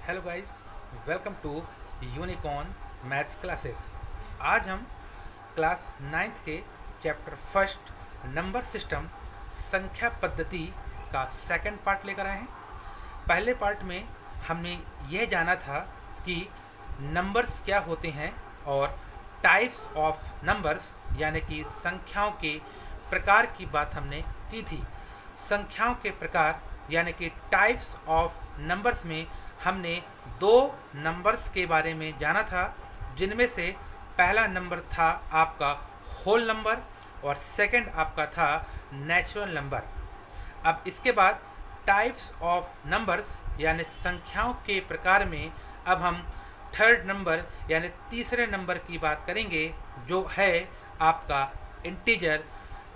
Hello guys, welcome to Unicorn maths classes. आज हम class ninth के चैप्टर फर्स्ट नंबर सिस्टम संख्या पद्धति का सेकंड पार्ट लेकर आए हैं। पहले पार्ट में हमने यह जाना था कि नंबर्स क्या होते हैं और टाइप्स ऑफ नंबर्स यानी कि संख्याओं के प्रकार की बात हमने की थी। संख्याओं के प्रकार यानी कि टाइप्स ऑफ नंबर्स में हमने दो नंबर्स के बारे में जाना था, जिनमें से पहला नंबर था आपका होल नंबर और सेकंड आपका था नेचुरल नंबर। अब इसके बाद टाइप्स ऑफ नंबर्स यानी संख्याओं के प्रकार में अब हम थर्ड नंबर यानी तीसरे नंबर की बात करेंगे, जो है आपका इंटीजर।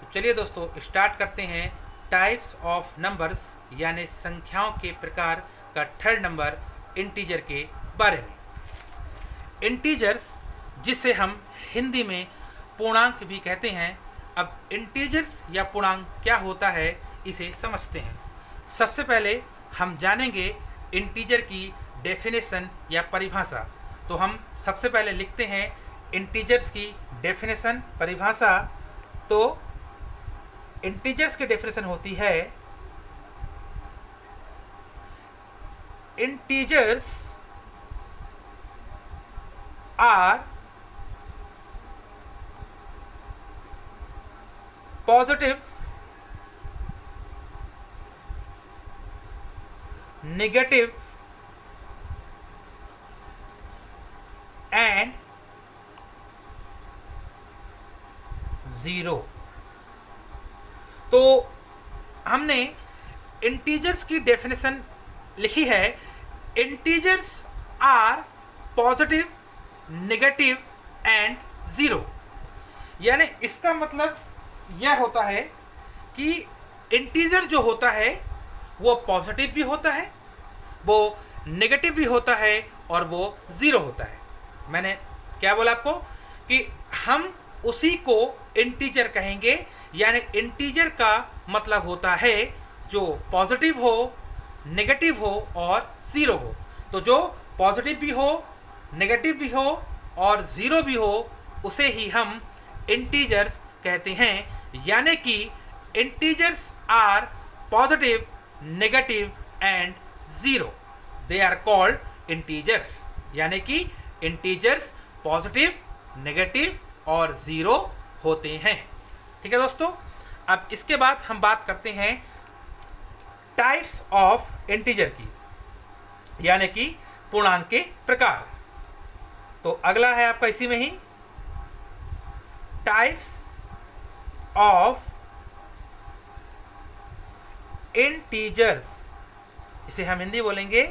तो चलिए दोस्तों, स्टार्ट करते हैं टाइप्स ऑफ नंबर्स यानी संख्याओं के प्रकार का थर्ड नंबर इंटीजर के बारे में। इंटीजर्स, जिसे हम हिंदी में पूर्णांक भी कहते हैं। अब इंटीजर्स या पूर्णांक क्या होता है, इसे समझते हैं। सबसे पहले हम जानेंगे इंटीजर की डेफिनेशन या परिभाषा। तो हम सबसे पहले लिखते हैं इंटीजर्स की डेफिनेशन, परिभाषा। तो इंटीजर्स की डेफिनेशन होती है, integers are positive, negative and zero. तो हमने इंटीजर्स की डेफिनेशन लिखी है, integers are positive, negative and zero. यानी इसका मतलब यह होता है कि इंटीजर जो होता है वो पॉजिटिव भी होता है, वो नेगेटिव भी होता है और वो ज़ीरो होता है। मैंने क्या बोला आपको कि हम उसी को इंटीजर कहेंगे। यानी इंटीजर का मतलब होता है जो पॉजिटिव हो, नेगेटिव हो और ज़ीरो हो। तो जो पॉजिटिव भी हो, नेगेटिव भी हो और ज़ीरो भी हो, उसे ही हम इंटीजर्स कहते हैं। यानी कि integers are positive, negative and zero, they are called integers. यानी कि इंटीजर्स पॉजिटिव, नेगेटिव और ज़ीरो होते हैं। ठीक है दोस्तों, अब इसके बाद हम बात करते हैं टाइप्स ऑफ इंटीजर की, यानी कि पूर्णांक के प्रकार। तो अगला है आपका इसी में ही टाइप्स ऑफ इंटीजर्स। इसे हम हिंदी बोलेंगे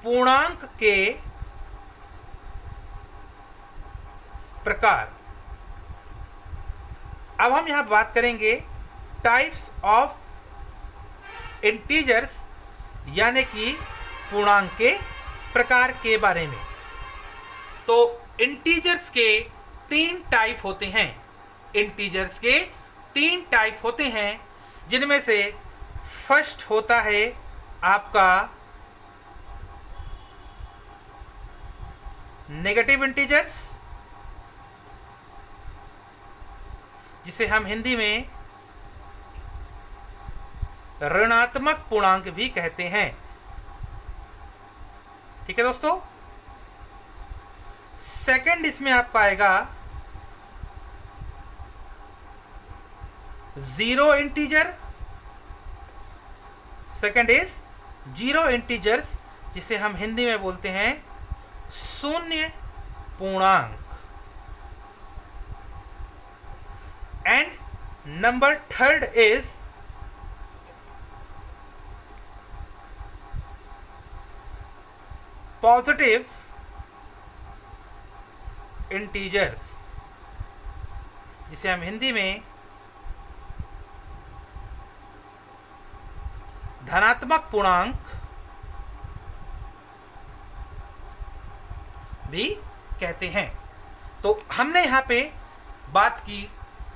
पूर्णांक के प्रकार। अब हम यहां बात करेंगे टाइप्स ऑफ इंटीजर्स यानी कि पूर्णांक के प्रकार के बारे में। तो इंटीजर्स के तीन टाइप होते हैं। इंटीजर्स के तीन टाइप होते हैं, जिनमें से फर्स्ट होता है आपका नेगेटिव इंटीजर्स, जिसे हम हिंदी में ऋणात्मक पूर्णांक भी कहते हैं। ठीक है दोस्तों। सेकंड इसमें आपका आएगा zero integer. Second is zero integers, जिसे हम हिंदी में बोलते हैं शून्य पूर्णांक। And number third is positive integers, जिसे हम हिंदी में धनात्मक पूर्णांक भी कहते हैं। तो हमने यहाँ पे बात की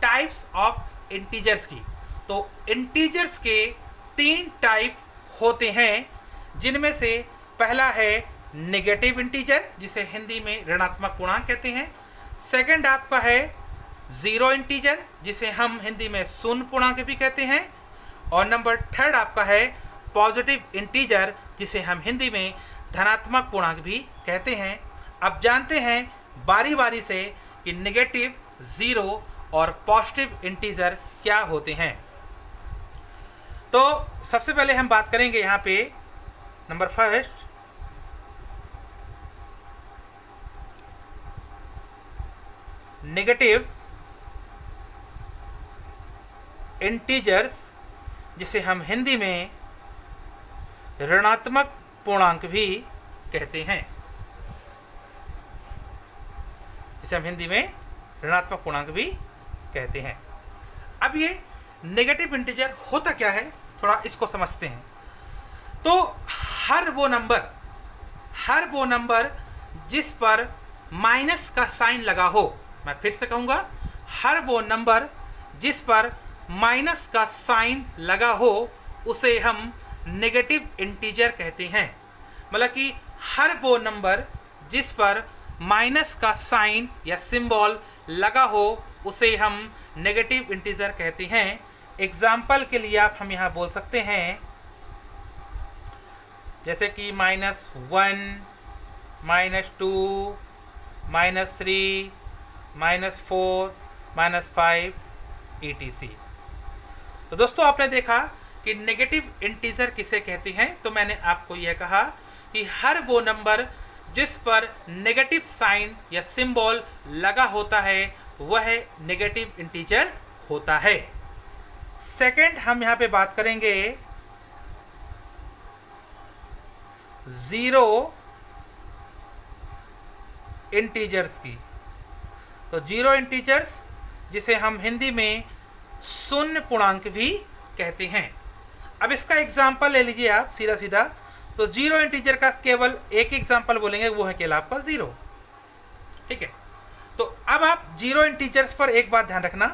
टाइप्स ऑफ इंटीजर्स की। तो इंटीजर्स के तीन टाइप होते हैं, जिनमें से पहला है नेगेटिव इंटीजर, जिसे हिंदी में ऋणात्मक पूर्णांक कहते हैं। सेकंड आपका है ज़ीरो इंटीजर, जिसे हम हिंदी में शून्य पूर्णांक भी कहते हैं। और नंबर थर्ड आपका है पॉजिटिव इंटीजर, जिसे हम हिंदी में धनात्मक पूर्णांक भी कहते हैं। अब जानते हैं बारी बारी से कि नेगेटिव, ज़ीरो और पॉजिटिव इंटीजर क्या होते हैं। तो सबसे पहले हम बात करेंगे यहाँ पे नंबर फर्स्ट, नेगेटिव इंटीजर्स, जिसे हम हिंदी में ऋणात्मक पूर्णांक भी कहते हैं। जिसे हम हिंदी में ऋणात्मक पूर्णांक भी कहते हैं। अब ये नेगेटिव इंटीजर होता क्या है, थोड़ा इसको समझते हैं। तो हर वो नंबर जिस पर माइनस का साइन लगा हो, मैं फिर से कहूँगा, हर वो नंबर जिस पर माइनस का साइन लगा हो उसे हम नेगेटिव इंटीजर कहते हैं। मतलब कि हर वो नंबर जिस पर माइनस का साइन या सिंबल लगा हो उसे हम नेगेटिव इंटीजर कहते हैं। एग्जाम्पल के लिए हम यहाँ बोल सकते हैं, जैसे कि -1, -2, -3, -4, -5 etc। तो दोस्तों आपने देखा कि नेगेटिव इंटीजर किसे कहते हैं। तो मैंने आपको यह कहा कि हर वो नंबर जिस पर नेगेटिव साइन या सिंबल लगा होता है वह नेगेटिव इंटीजर होता है। सेकंड हम यहाँ पे बात करेंगे ज़ीरो इंटीजर्स की। तो ज़ीरो इंटीजर्स, जिसे हम हिंदी में शून्य पूर्णांक भी कहते हैं। अब इसका एग्जाम्पल ले लीजिए आप सीधा सीधा। तो ज़ीरो इंटीजर का केवल एक एग्जाम्पल बोलेंगे, वो है केवल आपका ज़ीरो। ठीक है। तो अब आप ज़ीरो इंटीजर्स पर एक बात ध्यान रखना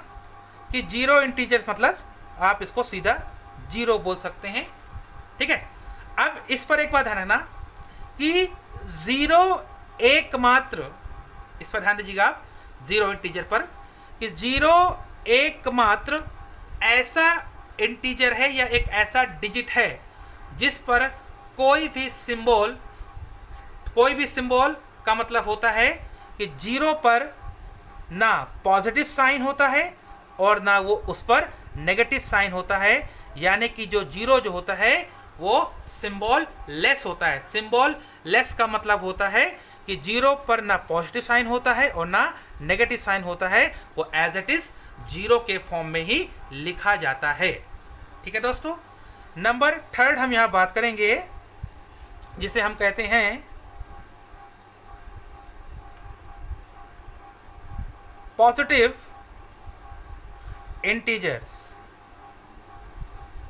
कि ज़ीरो इंटीजर्स मतलब आप इसको सीधा ज़ीरो बोल सकते हैं। ठीक है। अब इस पर एक बात ध्यान रखना कि ज़ीरो एकमात्र, इस पर ध्यान दीजिएगा आप ज़ीरो इंटीजर पर, कि ज़ीरो एकमात्र ऐसा इंटीजर है या एक ऐसा डिजिट है जिस पर कोई भी सिंबल का मतलब होता है कि ज़ीरो पर ना पॉजिटिव साइन होता है और ना वो उस पर नेगेटिव साइन होता है। यानी कि जो ज़ीरो जो होता है वो सिंबल लेस होता है। सिंबल लेस का मतलब होता है कि ज़ीरो पर ना पॉजिटिव साइन होता है और ना नेगेटिव साइन होता है, वो एज इट इज़ ज़ीरो के फॉर्म में ही लिखा जाता है। ठीक है दोस्तों। नंबर थर्ड हम यहाँ बात करेंगे, जिसे हम कहते हैं पॉजिटिव इंटीजर्स,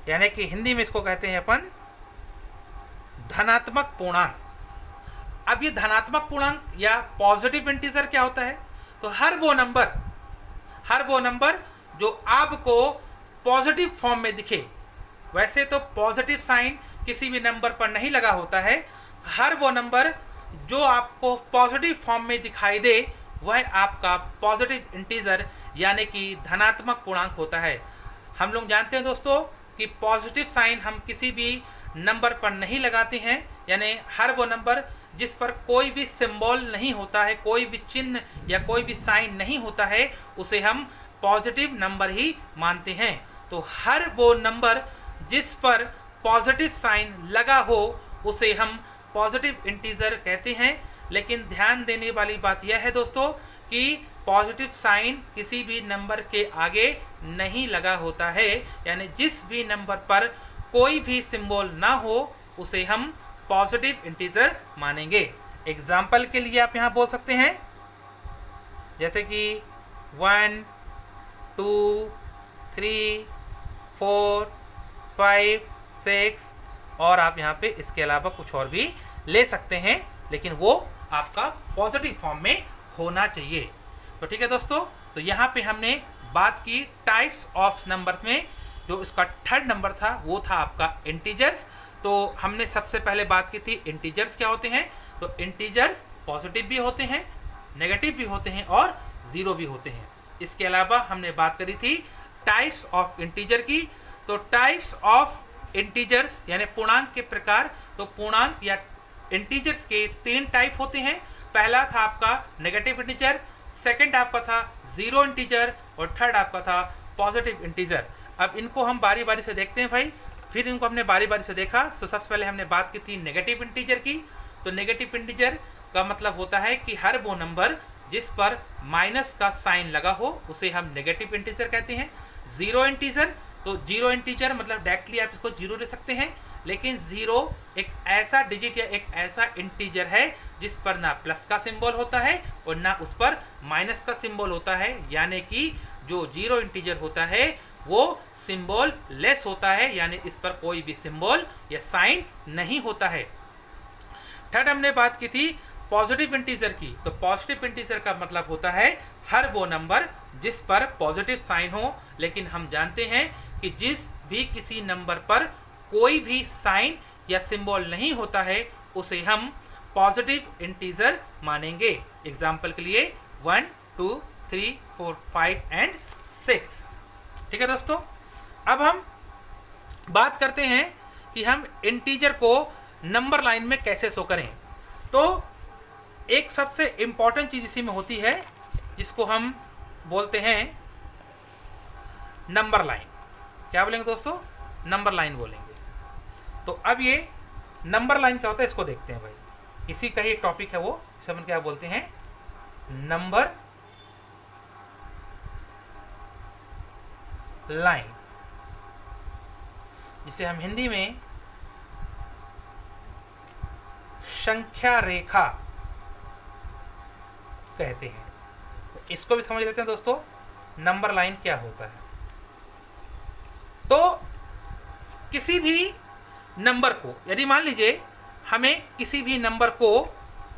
यानी कि हिंदी में इसको कहते हैं अपन धनात्मक पूर्णांक। अब ये धनात्मक पूर्णांक या पॉजिटिव इंटीजर क्या होता है? तो हर वो नंबर जो आपको पॉजिटिव फॉर्म में दिखे। वैसे तो पॉजिटिव साइन किसी भी नंबर पर नहीं लगा होता है। हर वो नंबर जो आपको पॉजिटिव फॉर्म में दिखाई दे वह आपका पॉजिटिव इंटीजर यानी कि धनात्मक पूर्णांक होता है। हम लोग जानते हैं दोस्तों कि पॉजिटिव साइन हम किसी भी नंबर पर नहीं लगाते हैं, यानी हर वो नंबर जिस पर कोई भी सिंबल नहीं होता है, कोई भी चिन्ह या कोई भी साइन नहीं होता है, उसे हम पॉजिटिव नंबर ही मानते हैं। तो हर वो नंबर जिस पर पॉजिटिव साइन लगा हो उसे हम पॉजिटिव इंटीजर कहते हैं। लेकिन ध्यान देने वाली बात यह है दोस्तों कि पॉजिटिव साइन किसी भी नंबर के आगे नहीं लगा होता है, यानी जिस भी नंबर पर कोई भी सिंबल ना हो उसे हम पॉजिटिव इंटीजर मानेंगे। एग्जाम्पल के लिए आप यहाँ बोल सकते हैं जैसे कि 1, 2, 3, 4, 5, 6 और आप यहाँ पे इसके अलावा कुछ और भी ले सकते हैं, लेकिन वो आपका पॉजिटिव फॉर्म में होना चाहिए। तो ठीक है दोस्तों, तो यहाँ पे हमने बात की टाइप्स ऑफ नंबर्स में। जो इसका थर्ड नंबर था वो था आपका इंटीजर्स। तो हमने सबसे पहले बात की थी इंटीजर्स क्या होते हैं। तो इंटीजर्स पॉजिटिव भी होते हैं, नेगेटिव भी होते हैं और ज़ीरो भी होते हैं। इसके अलावा हमने बात करी थी टाइप्स ऑफ इंटीजर की। तो टाइप्स ऑफ इंटीजर्स यानी पूर्णांक के प्रकार, तो पूर्णांक या इंटीजर्स के 3 टाइप होते हैं। पहला था आपका नेगेटिव इंटीजर, सेकंड आपका था ज़ीरो इंटीजर और थर्ड आपका था पॉजिटिव इंटीजर। अब इनको हम बारी बारी से देखते हैं भाई। फिर इनको हमने बारी बारी से देखा। तो सबसे पहले हमने बात की थी नेगेटिव इंटीजर की। तो नेगेटिव इंटीजर का मतलब होता है कि हर वो नंबर जिस पर माइनस का साइन लगा हो उसे हम नेगेटिव इंटीजर कहते हैं। ज़ीरो इंटीजर, तो जीरो इंटीजर मतलब डायरेक्टली आप इसको जीरो ले सकते हैं, लेकिन ज़ीरो एक ऐसा डिजिट या एक ऐसा इंटीजर है जिस पर ना प्लस का सिंबल होता है और ना उस पर माइनस का सिंबल होता है, यानी कि जो जीरो इंटीजर होता है वो सिंबल लेस होता है, यानी इस पर कोई भी सिंबल या साइन नहीं होता है। थर्ड हमने बात की थी पॉजिटिव इंटीजर की। तो पॉजिटिव इंटीजर का मतलब होता है हर वो नंबर जिस पर पॉजिटिव साइन हो, लेकिन हम जानते हैं कि जिस भी किसी नंबर पर कोई भी साइन या सिंबल नहीं होता है उसे हम पॉजिटिव इंटीजर मानेंगे। एग्जाम्पल के लिए 1, 2, 3, 4, 5 एंड 6। ठीक है दोस्तों, अब हम बात करते हैं कि हम इंटीजर को नंबर लाइन में कैसे शो करें। तो एक सबसे इम्पॉर्टेंट चीज़ इसी में होती है जिसको हम बोलते हैं नंबर लाइन। क्या बोलेंगे दोस्तों? नंबर लाइन बोलेंगे। तो अब ये नंबर लाइन क्या होता है इसको देखते हैं भाई। इसी का ही एक टॉपिक है वो, इसे हम क्या बोलते हैं, नंबर लाइन, जिसे हम हिंदी में संख्या रेखा कहते हैं। तो इसको भी समझ लेते हैं दोस्तों, नंबर लाइन क्या होता है। तो किसी भी नंबर को, यदि मान लीजिए हमें किसी भी नंबर को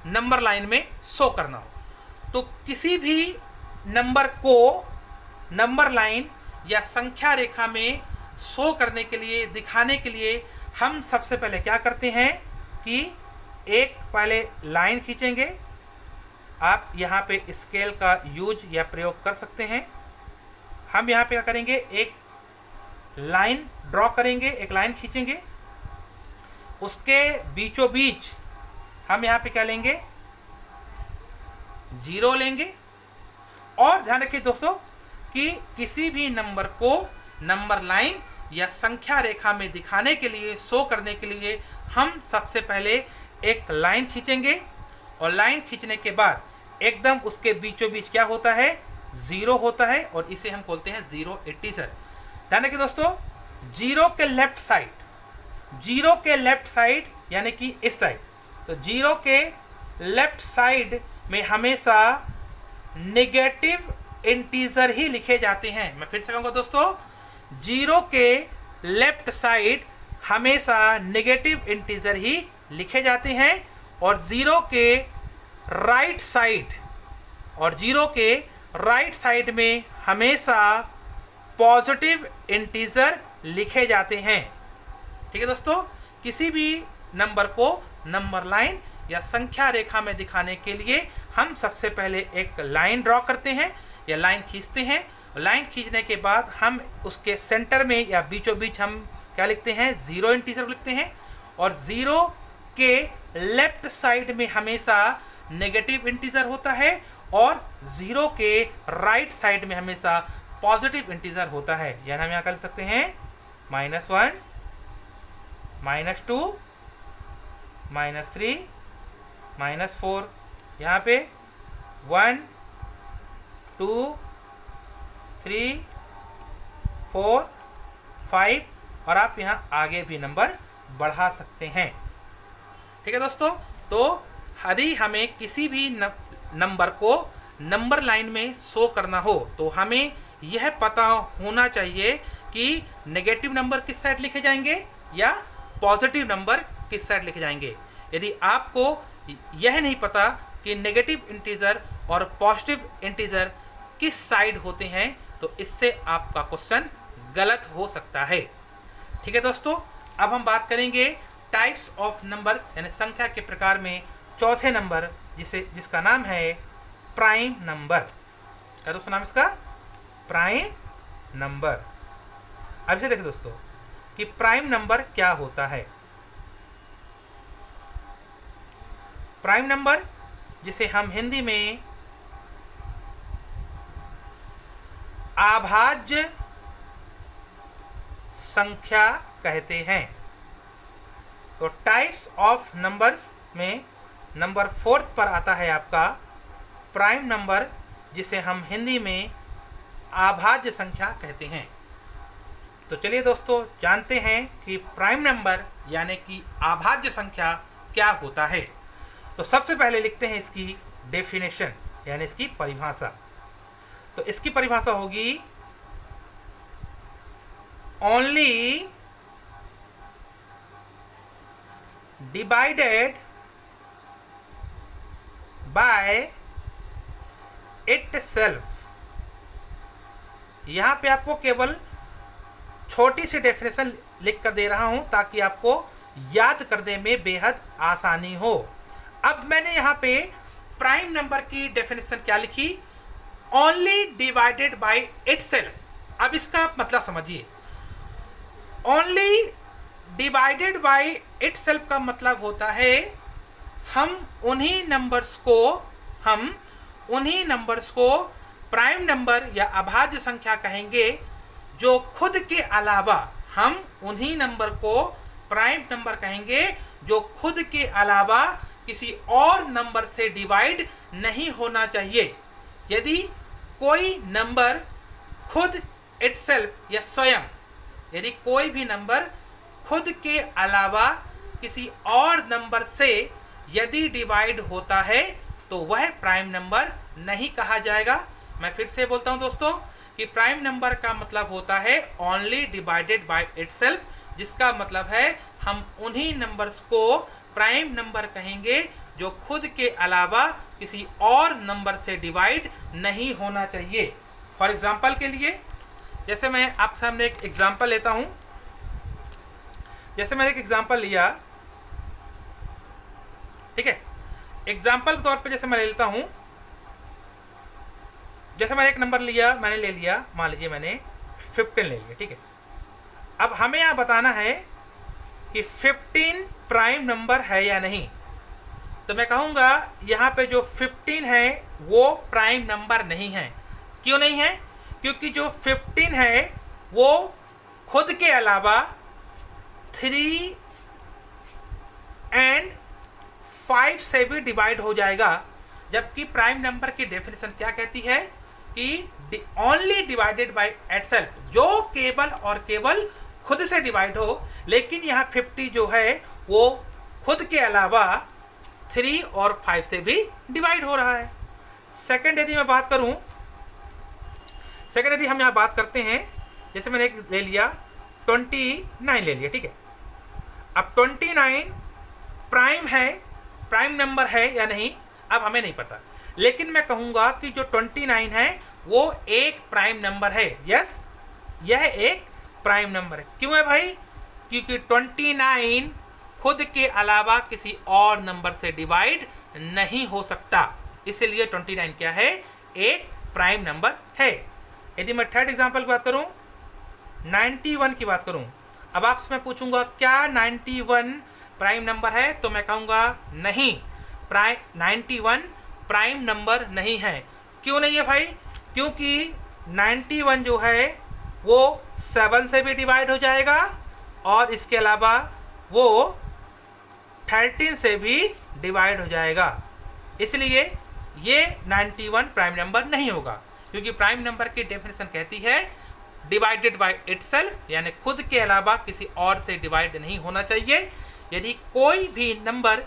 नंबर लाइन में शो करना हो, तो किसी भी नंबर को नंबर लाइन या संख्या रेखा में शो करने के लिए, दिखाने के लिए हम सबसे पहले क्या करते हैं कि एक पहले लाइन खींचेंगे। आप यहाँ पे स्केल का यूज या प्रयोग कर सकते हैं। हम यहाँ पे क्या करेंगे, एक लाइन ड्रॉ करेंगे, एक लाइन खींचेंगे, उसके बीचों बीच हम यहाँ पे क्या लेंगे, जीरो लेंगे। और ध्यान रखिए दोस्तों कि किसी भी नंबर को नंबर लाइन या संख्या रेखा में दिखाने के लिए, शो करने के लिए हम सबसे पहले एक लाइन खींचेंगे और लाइन खींचने के बाद एकदम उसके बीचों बीच क्या होता है, जीरो होता है, और इसे हम बोलते हैं जीरो इंटीजर। ध्यान रखिए दोस्तों, जीरो के लेफ्ट साइड, जीरो के लेफ्ट साइड यानी कि इस साइड, तो जीरो के लेफ्ट साइड में हमेशा नेगेटिव इंटीजर ही लिखे जाते हैं। मैं फिर से कहूँगा दोस्तों, जीरो के लेफ्ट साइड हमेशा नेगेटिव इंटीजर ही लिखे जाते हैं, और जीरो के राइट साइड, और जीरो के राइट साइड में हमेशा पॉजिटिव इंटीजर लिखे जाते हैं। ठीक है दोस्तों, किसी भी नंबर को नंबर लाइन या संख्या रेखा में दिखाने के लिए हम सबसे पहले एक लाइन ड्रॉ करते हैं या लाइन खींचते हैं। लाइन खींचने के बाद हम उसके सेंटर में या बीचों बीच हम क्या लिखते हैं, जीरो इंटीजर लिखते हैं, और जीरो के लेफ्ट साइड में हमेशा नेगेटिव इंटीजर होता है और जीरो के राइट साइड में हमेशा पॉजिटिव इंटीजर होता है। यानी हम यहाँ कर सकते हैं -1, -2, -3, -4। यहाँ पे 1, 2, 3, 4, 5, और आप यहाँ आगे भी नंबर बढ़ा सकते हैं। ठीक है दोस्तों, तो यदि हमें किसी भी नंबर को नंबर लाइन में शो करना हो तो हमें यह पता होना चाहिए कि नेगेटिव नंबर किस साइड लिखे जाएंगे या पॉजिटिव नंबर किस साइड लिखे जाएंगे। यदि आपको यह नहीं पता कि नेगेटिव इंटीजर और पॉजिटिव इंटीजर किस साइड होते हैं तो इससे आपका क्वेश्चन गलत हो सकता है। ठीक है दोस्तों, अब हम बात करेंगे टाइप्स ऑफ नंबर्स यानी संख्या के प्रकार में चौथे नंबर जिसका नाम है प्राइम नंबर। क्या दोस्तों नाम इसका? Prime number. अब इसे देखिए दोस्तों कि प्राइम नंबर क्या होता है। प्राइम नंबर जिसे हम हिंदी में अभाज्य संख्या कहते हैं। तो टाइप्स ऑफ नंबर्स में नंबर 4 पर आता है आपका प्राइम नंबर, जिसे हम हिंदी में अभाज्य संख्या कहते हैं। तो चलिए दोस्तों जानते हैं कि प्राइम नंबर यानी कि अभाज्य संख्या क्या होता है। तो सबसे पहले लिखते हैं इसकी डेफिनेशन यानी इसकी परिभाषा। तो इसकी परिभाषा होगी ओनली डिवाइडेड बाय इटसेल्फ। यहां पे आपको केवल छोटी सी डेफिनेशन लिख कर दे रहा हूं ताकि आपको याद करने में बेहद आसानी हो। अब मैंने यहां पे प्राइम नंबर की डेफिनेशन क्या लिखी? Only divided by itself. अब इसका मतलब समझिए, ओनली डिवाइडेड बाय इटसेल्फ का मतलब होता है हम उन्हीं नंबर्स को प्राइम नंबर या अभाज्य संख्या कहेंगे जो खुद के अलावा, हम उन्हीं नंबर को प्राइम नंबर कहेंगे जो खुद के अलावा किसी और नंबर से डिवाइड नहीं होना चाहिए। यदि कोई नंबर खुद इटसेल्फ या स्वयं, यदि कोई भी नंबर खुद के अलावा किसी और नंबर से यदि डिवाइड होता है तो वह प्राइम नंबर नहीं कहा जाएगा। मैं फिर से बोलता हूं दोस्तों कि प्राइम नंबर का मतलब होता है ओनली डिवाइडेड बाय इटसेल्फ, जिसका मतलब है हम उन्हीं नंबर्स को प्राइम नंबर कहेंगे जो खुद के अलावा किसी और नंबर से डिवाइड नहीं होना चाहिए। फॉर एग्जाम्पल के लिए, जैसे मैं आप सामने एक एग्जाम्पल लेता हूं। जैसे मैंने एक एग्जाम्पल लिया, ठीक है, एग्जाम्पल के तौर पे जैसे मैं ले लेता हूं, जैसे मैंने एक नंबर लिया, मैंने ले लिया, मान लीजिए मैंने 15 ले लिया, ठीक है। अब हमें यहां बताना है कि 15 प्राइम नंबर है या नहीं। तो मैं कहूंगा यहां पे जो 15 है वो प्राइम नंबर नहीं है। क्यों नहीं है? क्योंकि जो 15 है वो खुद के अलावा 3 और 5 से भी डिवाइड हो जाएगा। जबकि प्राइम नंबर की डेफिनेशन क्या कहती है कि ओनली डिवाइडेड बाय इटसेल्फ, जो केवल और केवल खुद से डिवाइड हो। लेकिन यहाँ 50 जो है वो खुद के अलावा 3 और 5 से भी डिवाइड हो रहा है। सेकंड यदि मैं बात करूं, सेकंड यदि हम यहाँ बात करते हैं, जैसे मैंने एक ले लिया 29 ले लिया, ठीक है। अब 29 प्राइम है, प्राइम नंबर है या नहीं, अब हमें नहीं पता। लेकिन मैं कहूंगा कि जो 29 है वो एक प्राइम नंबर है। यस, यह एक प्राइम नंबर है। क्यों है भाई? क्योंकि 29 खुद के अलावा किसी और नंबर से डिवाइड नहीं हो सकता, इसलिए 29 क्या है? एक प्राइम नंबर है। यदि मैं थर्ड एग्जांपल की बात करूं, 91 की बात करूं, अब आपसे मैं पूछूंगा क्या 91 प्राइम नंबर है? तो मैं कहूंगा नहीं, 91 प्राइम नंबर नहीं है। क्यों नहीं है भाई? क्योंकि 91 जो है वो 7 से भी डिवाइड हो जाएगा और इसके अलावा वो 13 से भी डिवाइड हो जाएगा। इसलिए ये 91 प्राइम नंबर नहीं होगा, क्योंकि प्राइम नंबर की डेफिनेशन कहती है डिवाइडेड बाय इटसेल्फ, यानी खुद के अलावा किसी और से डिवाइड नहीं होना चाहिए। यदि कोई भी नंबर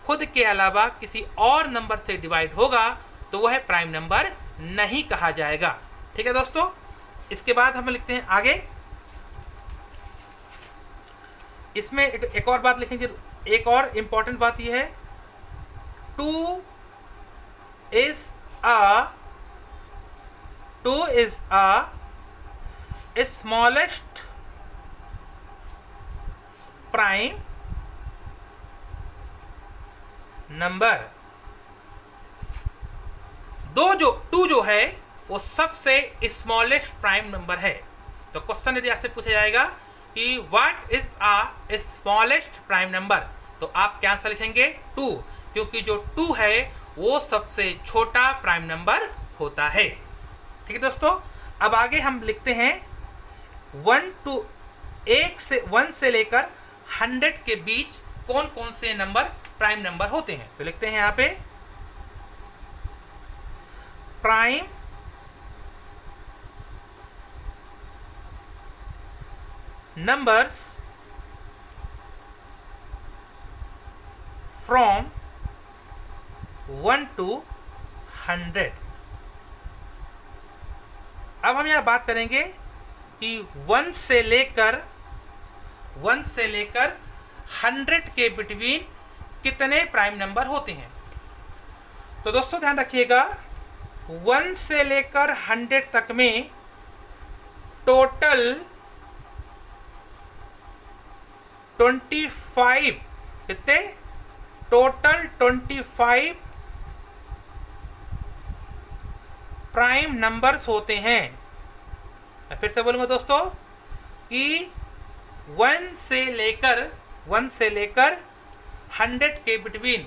खुद के अलावा किसी और नंबर से डिवाइड होगा तो वह प्राइम नंबर नहीं कहा जाएगा। ठीक है दोस्तों, इसके बाद हम लिखते हैं आगे। इसमें एक और बात लिखेंगे, एक और इंपॉर्टेंट बात यह है, 2 is a smallest prime number. Two जो है वो सबसे स्मॉलेस्ट प्राइम नंबर है। तो क्वेश्चन यदि आपसे पूछा जाएगा कि what is a smallest prime number, तो आप क्या आंसर लिखेंगे? 2, क्योंकि जो 2 है वो सबसे छोटा प्राइम नंबर होता है। ठीक है दोस्तों, अब आगे हम लिखते हैं 1 से लेकर 100 के बीच कौन कौन से नंबर प्राइम नंबर होते हैं। तो लिखते हैं यहां पे प्राइम नंबर्स फ्रॉम 1 to 100। अब हम यह बात करेंगे कि 1 से लेकर 100 के बिटवीन कितने प्राइम नंबर होते हैं। तो दोस्तों ध्यान रखिएगा, 1 से लेकर 100 तक में टोटल 25 कितने? टोटल 25 प्राइम नंबर्स होते हैं। मैं फिर से बोलूंगा दोस्तों कि 1 से लेकर 100 के बिटवीन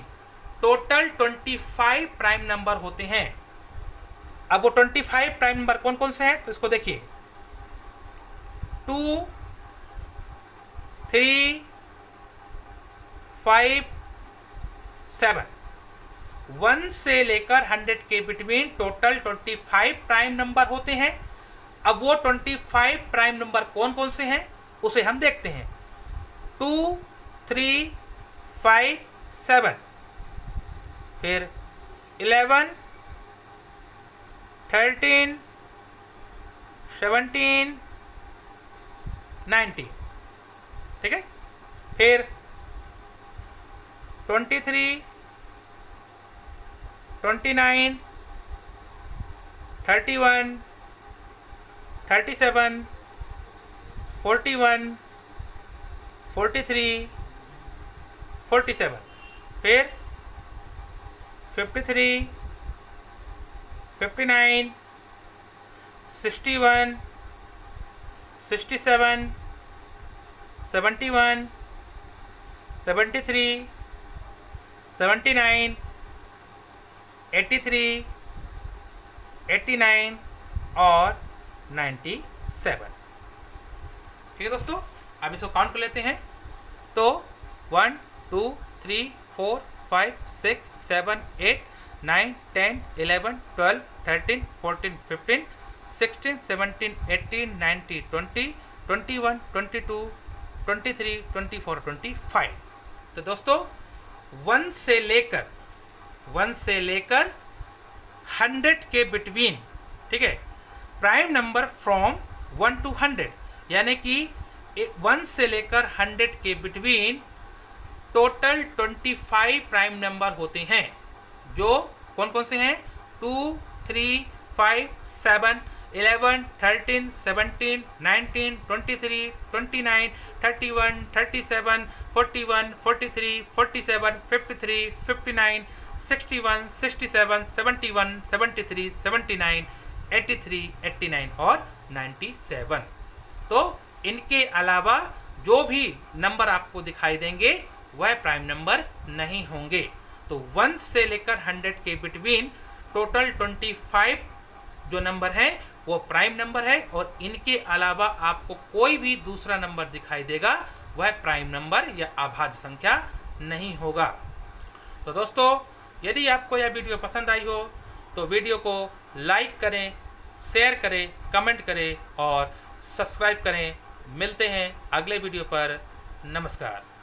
टोटल 25 प्राइम नंबर होते हैं। अब वो 25 प्राइम नंबर कौन कौन से हैं, तो इसको देखिए 2, 3, 5, 7। 1 से लेकर 100 के बिटवीन टोटल 25 प्राइम नंबर होते हैं। अब वो 25 प्राइम नंबर कौन कौन से हैं उसे हम देखते हैं। 2, 3, 5, 7, फिर 11, 13, 17, 19। ठीक है, फिर 23, 29, 31, 37, 41, 43, 47, फिर 53, 59, 61, 67, 71, 73, 79, 83, 89 और 97। ठीक है दोस्तों, अब इसको काउंट कर लेते हैं। तो 1, 2, 3, 4, 5, 6, 7, 8, 9, 10, 11, 12, 13, 14, 15, 16, 17, 18, 19, 20, 21, 22, 23, 24, 25। तो दोस्तों 1 से लेकर 100 के बिटवीन, ठीक है, प्राइम नंबर फ्रॉम 1 to 100, यानी कि 1 से लेकर 100 के बिटवीन टोटल 25 प्राइम नंबर होते हैं। जो कौन कौन से हैं? 2, 3, 5, 7, 11, 13, 17, 19, 23, 29, 31, 37, 41, 43, 47, 53, 59, 61, 67, 71, 73, 79, 83, 89 और 97। तो इनके अलावा जो भी नंबर आपको दिखाई देंगे वह प्राइम नंबर नहीं होंगे। तो 1 से लेकर 100 के बिटवीन टोटल 25 जो नंबर है वो प्राइम नंबर है, और इनके अलावा आपको कोई भी दूसरा नंबर दिखाई देगा वह प्राइम नंबर या अभाज्य संख्या नहीं होगा। तो दोस्तों यदि आपको यह वीडियो पसंद आई हो तो वीडियो को लाइक करें, शेयर करें, कमेंट करें और सब्सक्राइब करें। मिलते हैं अगले वीडियो पर। नमस्कार।